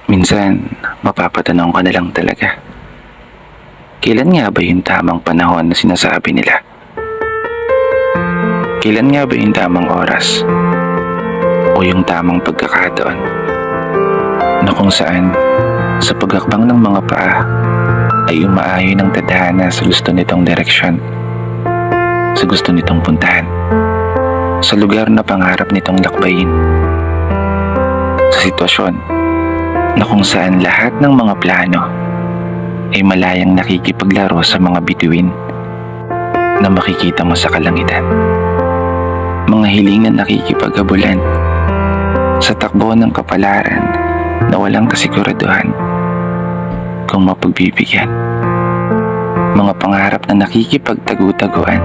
Minsan, mapapatanong ka na lang talaga. Kailan nga ba yung tamang panahon na sinasabi nila? Kailan nga ba yung tamang oras? O yung tamang pagkakataon? Na kung saan, sa pagakbang ng mga paa, ay umaayon ng tadhana sa gusto nitong direksyon. Sa gusto nitong puntahan. Sa lugar na pangarap nitong lakbayin. Sa sitwasyon na kung saan lahat ng mga plano ay malayang nakikipaglaro sa mga bituin na makikita mo sa kalangitan. Mga hiling na nakikipaghabulan sa takbo ng kapalaran na walang kasiguraduhan kung mapagbibigyan. Mga pangarap na nakikipagtagu-taguan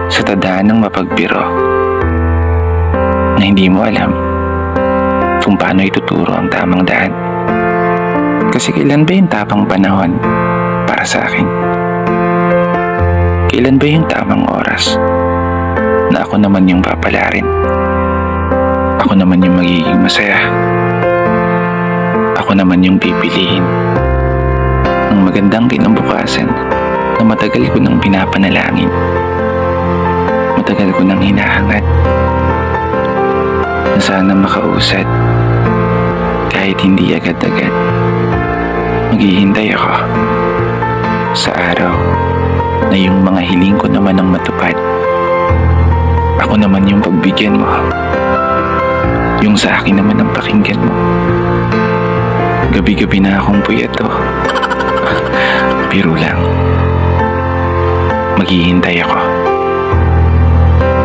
sa tadhanang mapagbiro na hindi mo alam kung paano ituturo ang tamang daan. Kasi kailan ba yung tamang panahon para sa akin? Kailan ba yung tamang oras na ako naman yung papalarin? Ako naman yung magiging masaya. Ako naman yung pipiliin ng magandang kinabukasan na matagal ko nang pinapanalangin. Matagal ko nang hinahangad na sana makausad kahit hindi agad-agad. Maghihintay ako sa araw na yung mga hiling ko naman ang matupad. Ako naman yung pagbigyan mo. Yung sa akin naman ang pakinggan mo. Gabi-gabi na akong puyato. Biro lang. Maghihintay ako.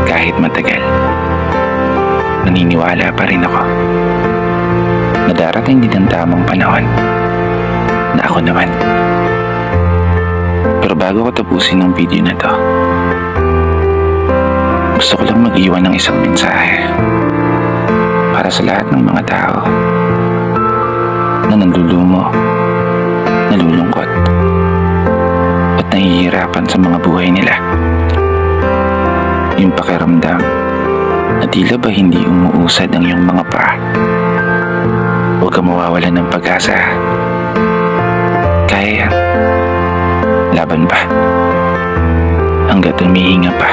Kahit matagal. Naniniwala pa rin ako na darating din ang tamang panahon na ako naman. Pero bago ko tapusin ang video na to, gusto ko lang mag-iwan ng isang mensahe para sa lahat ng mga tao na nalulumo, nalulungkot at nahihirapan sa mga buhay nila. Yung pakiramdam na tila ba hindi umuusad ang iyong mga paa. Huwag ka mawawalan ng pag-asa. Kaya yan. Laban pa. Hanggat humihinga pa.